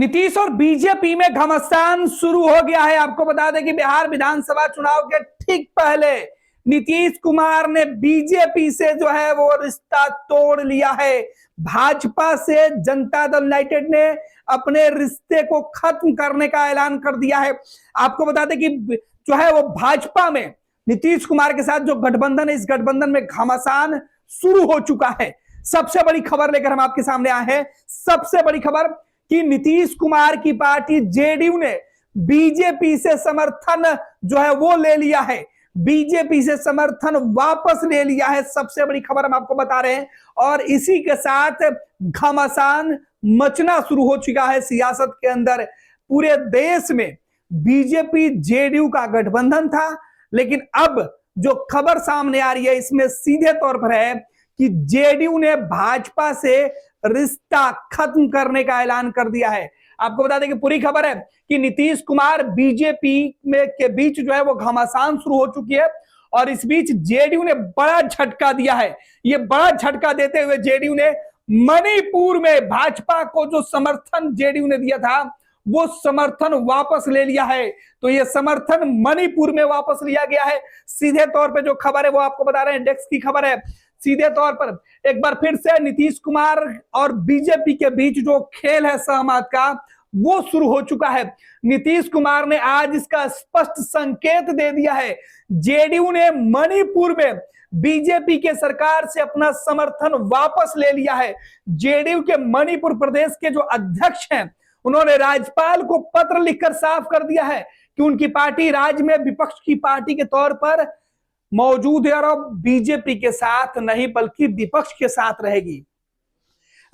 नीतीश और बीजेपी में घमासान शुरू हो गया है। आपको बता दें कि बिहार विधानसभा चुनाव के ठीक पहले नीतीश कुमार ने बीजेपी से जो है वो रिश्ता तोड़ लिया है। भाजपा से जनता दल यूनाइटेड ने अपने रिश्ते को खत्म करने का ऐलान कर दिया है। आपको बता दें कि जो है वो भाजपा में नीतीश कुमार के साथ जो गठबंधन है, इस गठबंधन में घमासान शुरू हो चुका है। सबसे बड़ी खबर लेकर हम आपके सामने आए हैं। सबसे बड़ी खबर कि नीतीश कुमार की पार्टी जेडीयू ने बीजेपी से समर्थन जो है वो ले लिया है। बीजेपी से समर्थन वापस ले लिया है। सबसे बड़ी खबर हम आपको बता रहे हैं। और इसी के साथ घमासान मचना शुरू हो चुका है सियासत के अंदर। पूरे देश में बीजेपी जेडीयू का गठबंधन था, लेकिन अब जो खबर सामने आ रही है इसमें सीधे तौर पर है कि जेडीयू ने भाजपा से रिश्ता खत्म करने का ऐलान कर दिया है। आपको बता दें कि पूरी खबर है कि नीतीश कुमार बीजेपी में के बीच जो है वो घमासान शुरू हो चुकी है। और इस बीच जेडीयू ने बड़ा झटका दिया है। ये बड़ा झटका देते हुए जेडीयू ने मणिपुर में भाजपा को जो समर्थन जेडीयू ने दिया था वो समर्थन वापस ले लिया है। तो ये समर्थन मणिपुर में वापस लिया गया है। सीधे तौर पे जो खबर है वो आपको बता रहे हैं, डेस्क की खबर है। सीधे तौर पर एक बार फिर से नीतीश कुमार और बीजेपी के बीच जो खेल है सहमत का वो शुरू हो चुका है। नीतीश कुमार ने आज इसका स्पष्ट संकेत दे दिया है। जेडीयू ने मणिपुर में बीजेपी के सरकार से अपना समर्थन वापस ले लिया है। जेडीयू के मणिपुर प्रदेश के जो अध्यक्ष हैं उन्होंने राज्यपाल को पत्र लिखकर साफ कर दिया है कि उनकी पार्टी राज्य में विपक्ष की पार्टी के तौर पर मौजूद है और अब बीजेपी के साथ नहीं बल्कि विपक्ष के साथ रहेगी।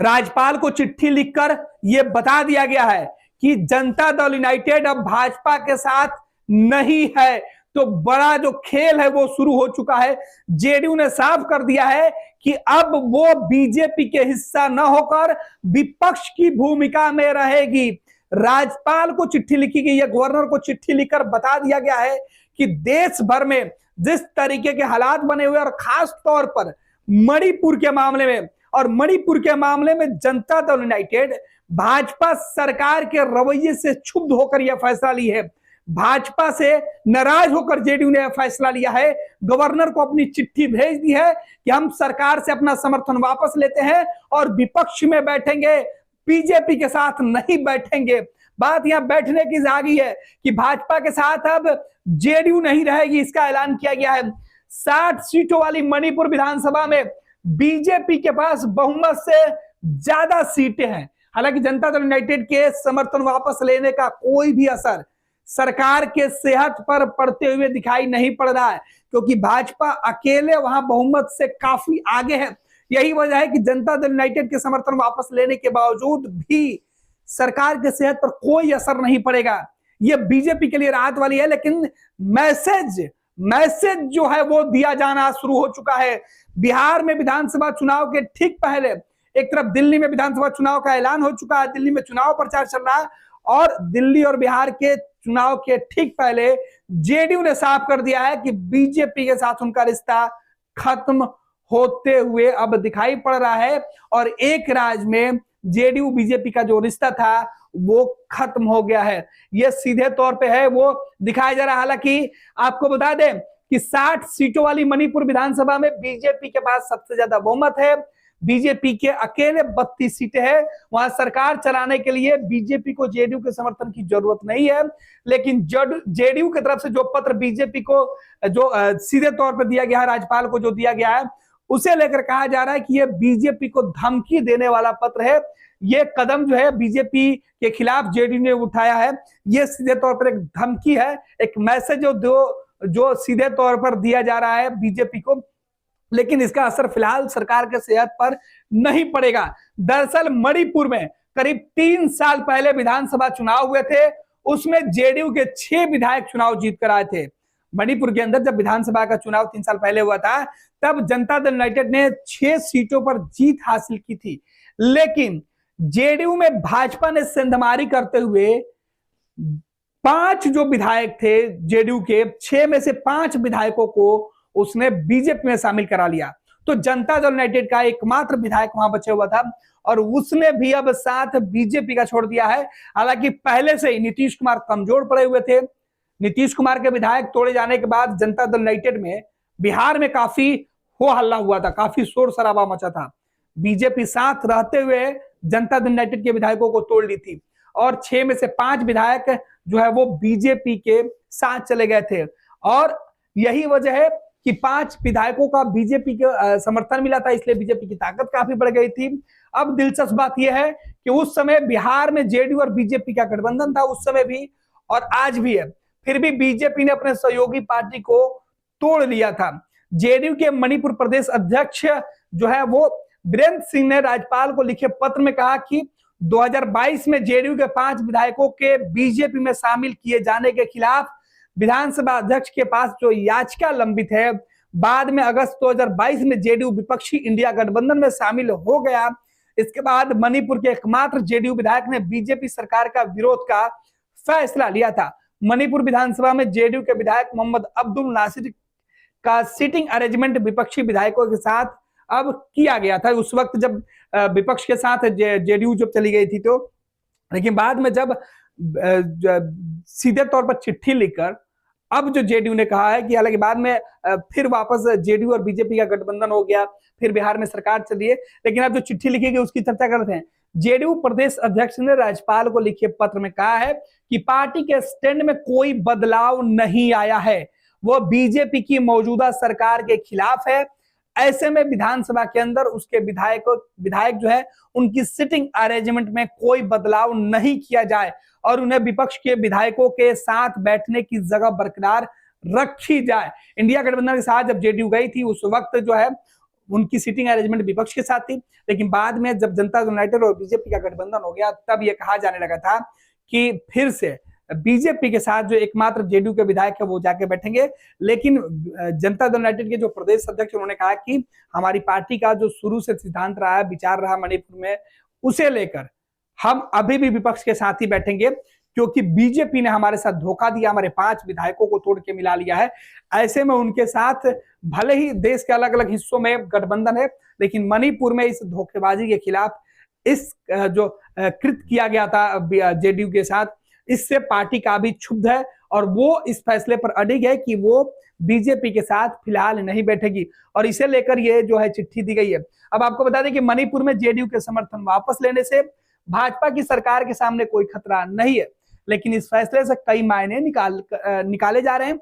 राज्यपाल को चिट्ठी लिखकर यह बता दिया गया है कि जनता दल यूनाइटेड अब भाजपा के साथ नहीं है। तो बड़ा जो खेल है वो शुरू हो चुका है। जेडीयू ने साफ कर दिया है कि अब वो बीजेपी के हिस्सा न होकर विपक्ष की भूमिका में रहेगी। राज्यपाल को चिट्ठी लिखी गई है, गवर्नर को चिट्ठी लिखकर बता दिया गया है कि देश भर में जिस तरीके के हालात बने हुए और खास तौर पर मणिपुर के मामले में, और मणिपुर के मामले में जनता दल यूनाइटेड भाजपा सरकार के रवैये से क्षुब्ध होकर यह फैसला ली है। भाजपा से नाराज होकर जेडीयू ने फैसला लिया है। गवर्नर को अपनी चिट्ठी भेज दी है कि हम सरकार से अपना समर्थन वापस लेते हैं और विपक्ष में बैठेंगे, बीजेपी के साथ नहीं बैठेंगे। बात यहां बैठने की आ गई है कि भाजपा के साथ अब जेडीयू नहीं रहेगी, इसका ऐलान किया गया है। 60 सीटों वाली मणिपुर विधानसभा में बीजेपी के पास बहुमत से ज्यादा सीटें हैं। हालांकि जनता दल यूनाइटेड के समर्थन वापस लेने का कोई भी असर सरकार के सेहत पर पड़ते हुए दिखाई नहीं पड़ रहा है, क्योंकि भाजपा अकेले वहां बहुमत से काफी आगे है। यही वजह है कि जनता दल यूनाइटेड के समर्थन वापस लेने के बावजूद भी सरकार के सेहत पर कोई असर नहीं पड़ेगा। यह बीजेपी के लिए राहत वाली है, लेकिन मैसेज जो है वो दिया जाना शुरू हो चुका है। बिहार में विधानसभा चुनाव के ठीक पहले एक तरफ दिल्ली में विधानसभा चुनाव का ऐलान हो चुका है, दिल्ली में चुनाव प्रचार चल रहा है, और दिल्ली और बिहार के चुनाव के ठीक पहले जेडीयू ने साफ कर दिया है कि बीजेपी के साथ उनका रिश्ता खत्म होते हुए अब दिखाई पड़ रहा है। और एक राज्य में जेडीयू बीजेपी का जो रिश्ता था वो खत्म हो गया है। ये सीधे तौर पे है वो दिखाया जा रहा है। हालांकि आपको बता दें कि 60 सीटों वाली मणिपुर विधानसभा में बीजेपी के पास सबसे ज्यादा बहुमत है। बीजेपी के अकेले 32 सीटें हैं। वहां सरकार चलाने के लिए बीजेपी को जेडीयू के समर्थन की जरूरत नहीं है। लेकिन जेडीयू की तरफ से जो पत्र बीजेपी को जो सीधे तौर पर दिया गया है, राज्यपाल को जो दिया गया है, उसे लेकर कहा जा रहा है कि यह बीजेपी को धमकी देने वाला पत्र है। यह कदम जो है बीजेपी के खिलाफ जेडीयू ने उठाया है। यह सीधे तौर पर एक धमकी है, एक मैसेज जो सीधे तौर पर दिया जा रहा है बीजेपी को, लेकिन इसका असर फिलहाल सरकार के सेहत पर नहीं पड़ेगा। दरअसल मणिपुर में करीब 3 साल पहले विधानसभा चुनाव हुए थे, उसमें जेडीयू के 6 विधायक चुनाव जीत कर आए थे। मणिपुर के अंदर जब विधानसभा का चुनाव 3 साल पहले हुआ था, तब जनता दल यूनाइटेड ने 6 सीटों पर जीत हासिल की थी। लेकिन जेडीयू में भाजपा ने सेंधमारी करते हुए 5 जो विधायक थे जेडीयू के, 6 में से 5 विधायकों को उसने बीजेपी में शामिल करा लिया। तो जनता दल यूनाइटेड का एकमात्र विधायक वहां बचे हुआ था और उसने भी अब साथ बीजेपी का छोड़ दिया है। हालांकि पहले से ही नीतीश कुमार कमजोर पड़े हुए थे। नीतीश कुमार के विधायक तोड़े जाने के बाद जनता दल यूनाइटेड में बिहार में काफी हो हल्ला हुआ था, काफी शोर शराबा मचा था। बीजेपी साथ रहते हुए जनता दल यूनाइटेड के विधायकों को तोड़ ली थी और 6 में से 5 विधायक जो है वो बीजेपी के साथ चले गए थे और यही वजह है कि 5 विधायकों का बीजेपी के समर्थन मिला था, इसलिए बीजेपी की ताकत काफी बढ़ गई थी। अब दिलचस्प बात यह है कि उस समय बिहार में जेडीयू और बीजेपी का गठबंधन था, उस समय भी और आज भी है, फिर भी बीजेपी ने अपने सहयोगी पार्टी को तोड़ लिया था। जेडीयू के मणिपुर प्रदेश अध्यक्ष जो है वो वीरेंद्र सिंह ने राज्यपाल को लिखे पत्र में कहा कि 2022 में जेडीयू के 5 विधायकों के बीजेपी में शामिल किए जाने के खिलाफ विधानसभा अध्यक्ष के पास जो याचिका लंबित है, बाद में अगस्त 2022 में जेडीयू विपक्षी इंडिया गठबंधन में शामिल हो गया। इसके बाद मणिपुर के एकमात्र जेडीयू विधायक ने बीजेपी सरकार का विरोध का फैसला लिया था। मणिपुर विधानसभा में जेडीयू के विधायक मोहम्मद अब्दुल नासिर का सीटिंग अरेंजमेंट विपक्षी विधायकों के साथ अब किया गया था। उस वक्त जब विपक्ष के साथ जेडीयू जब चली गई थी तो, लेकिन बाद में जब सीधे तौर पर चिट्ठी लिखकर अब जो जेडीयू ने कहा है कि हालांकि बाद में फिर वापस जेडीयू और बीजेपी का गठबंधन हो गया, फिर बिहार में सरकार चली है, लेकिन अब जो चिट्ठी लिखी गई उसकी चर्चा करते हैं। जेडीयू प्रदेश अध्यक्ष ने राज्यपाल को लिखे पत्र में कहा है कि पार्टी के स्टैंड में कोई बदलाव नहीं आया है, वो बीजेपी की मौजूदा सरकार के खिलाफ है। ऐसे में विधानसभा के अंदर उसके विधायक जो है उनकी सिटिंग अरेंजमेंट में कोई बदलाव नहीं किया जाए और उन्हें विपक्ष के विधायकों के साथ बैठने की जगह बरकरार रखी जाए। इंडिया गठबंधन के साथ जब जेडीयू गई थी उस वक्त जो है उनकी सीटिंग अरेंजमेंट विपक्ष के साथ थी, लेकिन बाद में जब जनता दल यूनाइटेड और बीजेपी का गठबंधन हो गया तब यह कहा जाने लगा था कि फिर से बीजेपी के साथ जो एकमात्र जेडीयू के विधायक है वो जाके बैठेंगे। लेकिन जनता दल यूनाइटेड के जो प्रदेश अध्यक्ष उन्होंने कहा कि हमारी पार्टी का जो शुरू से सिद्धांत रहा है, विचार रहा मणिपुर में, उसे लेकर हम अभी भी विपक्ष के साथ ही बैठेंगे, क्योंकि बीजेपी ने हमारे साथ धोखा दिया, हमारे 5 विधायकों को तोड़ के मिला लिया है। ऐसे में उनके साथ भले ही देश के अलग अलग हिस्सों में गठबंधन है, लेकिन मणिपुर में इस धोखेबाजी के खिलाफ इस जो कृत किया गया था जेडीयू के साथ, इससे पार्टी का भी क्षुब्ध है और वो इस फैसले पर अडिग है कि वो बीजेपी के साथ फिलहाल नहीं बैठेगी और इसे लेकर ये जो है चिट्ठी दी गई है। अब आपको बता दें कि मणिपुर में जेडीयू के समर्थन वापस लेने से भाजपा की सरकार के सामने कोई खतरा नहीं है, लेकिन इस फैसले से कई मायने निकाले जा रहे हैं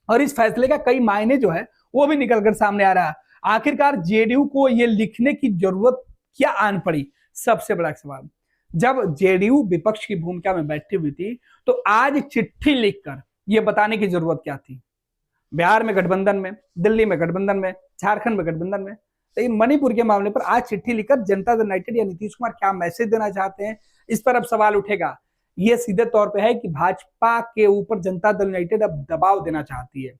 और इस फैसले का कई मायने जो है वो भी निकलकर सामने आ रहा है। आखिरकार जेडीयू को ये लिखने की जरूरत क्या आन पड़ी? सबसे बड़ा सवाल। जब जेडीयू विपक्ष की भूमिका में बैठी हुई थी तो आज चिट्ठी लिखकर यह बताने की जरूरत क्या थी? बिहार में गठबंधन में, दिल्ली में गठबंधन में, झारखंड में गठबंधन में, लेकिन मणिपुर के मामले पर आज चिट्ठी लिखकर जनता दल यूनाइटेड या नीतीश कुमार क्या मैसेज देना चाहते हैं, इस पर अब सवाल उठेगा। यह सीधे तौर पे है कि भाजपा के ऊपर जनता दल यूनाइटेड अब दबाव देना चाहती है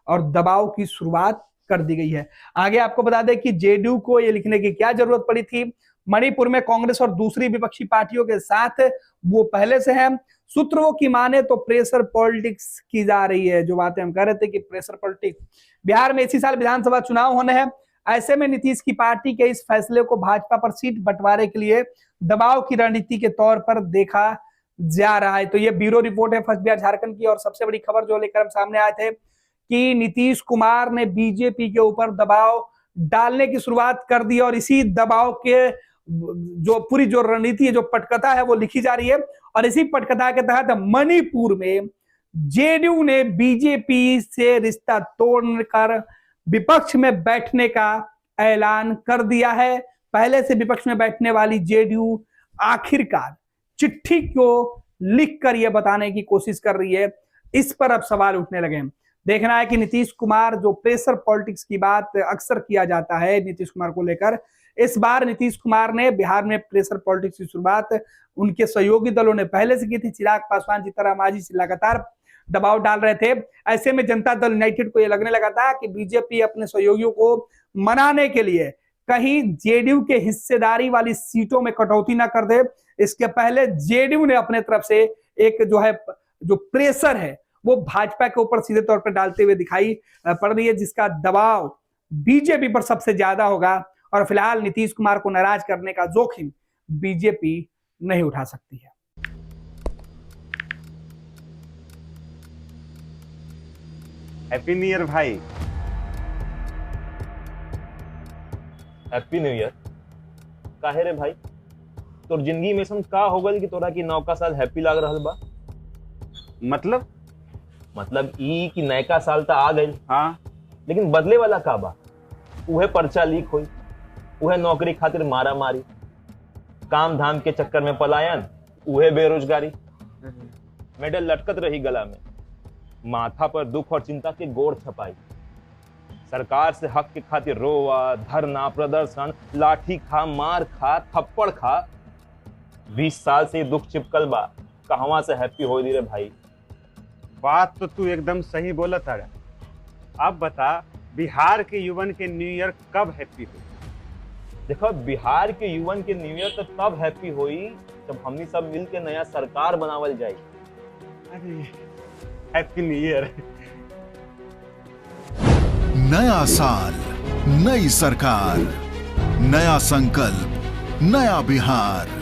और दबाव की शुरुआत कर दी गई है। आगे आपको बता दें कि जेडीयू को यह लिखने की क्या जरूरत पड़ी थी। मणिपुर में कांग्रेस और दूसरी विपक्षी पार्टियों के साथ वो पहले से है। सूत्रों की माने तो प्रेशर पॉलिटिक्स की जा रही है। जो बातें हम कह रहे थे कि प्रेशर पॉलिटिक्स, बिहार में इसी साल विधानसभा चुनाव होने हैं। ऐसे में नीतीश की पार्टी के इस फैसले को भाजपा पर सीट बंटवारे के लिए दबाव की रणनीति के तौर पर देखा जा रहा है। तो ये ब्यूरो रिपोर्ट है फर्स्ट बिहार झारखंड की और सबसे बड़ी खबर जो लेकर हम सामने आए थे कि नीतीश कुमार ने बीजेपी के ऊपर दबाव डालने की शुरुआत कर दी और इसी दबाव के जो पूरी जो रणनीति है, जो पटकथा है वो लिखी जा रही है और इसी पटकथा के तहत मणिपुर में जेडीयू ने बीजेपी से रिश्ता तोड़कर विपक्ष में बैठने का ऐलान कर दिया है। पहले से विपक्ष में बैठने वाली जेडीयू आखिरकार चिट्ठी को लिखकर यह बताने की कोशिश कर रही है। इस पर अब सवाल उठने लगे हैं। देखना है कि नीतीश कुमार, जो प्रेशर पॉलिटिक्स की बात अक्सर किया जाता है नीतीश कुमार को लेकर, इस बार नीतीश कुमार ने बिहार में प्रेशर पॉलिटिक्स की शुरुआत उनके सहयोगी दलों ने पहले से की थी। चिराग पासवान, जीतन मांझी से लगातार दबाव डाल रहे थे। ऐसे में जनता दल यूनाइटेड को यह लगने लगा था कि बीजेपी अपने सहयोगियों को मनाने के लिए कहीं जेडीयू के हिस्सेदारी वाली सीटों में कटौती ना कर दे। इसके पहले जेडीयू ने अपने तरफ से एक जो प्रेशर है वो भाजपा के ऊपर सीधे तौर पर डालते हुए दिखाई पड़ रही है, जिसका दबाव बीजेपी पर सबसे ज्यादा होगा और फिलहाल नीतीश कुमार को नाराज करने का जोखिम बीजेपी नहीं उठा सकती है। हैप्पी न्यू ईयर भाई। Happy new year. काहे रे भाई, तोर जिंदगी में ऐसा का हो गल कि तोरा की नौका साल हैप्पी लाग रहल बा? मतलब ई कि नयका साल तो आ गई, हाँ, लेकिन बदले वाला का बा? उहे पर्चा लीक हुई, उहे नौकरी खातिर मारा मारी, काम धाम के चक्कर में पलायन, उहे बेरोजगारी, मेडल लटकत रही गला में, माथा पर दुख और चिंता के गोड़ छपाई, सरकार से हक के खातिर रोवा, धरना, प्रदर्शन, लाठी खा, मार खा, थप्पड़ खा। 20 साल से दुख चिपकल बा, कहवा से हैप्पी हो दी रे भाई? बात तो तू एकदम सही बोला था। अब बता, बिहार के युवन के न्यू ईयर कब हैप्पी हो? देखो, बिहार के युवन के न्यू ईयर तो तब हैप्पी हुई जब हमनी सब मिल के नया सरकार बनावल जाए। अरे हैप्पी न्यू ईयर। नया साल, नई सरकार, नया संकल्प, नया बिहार।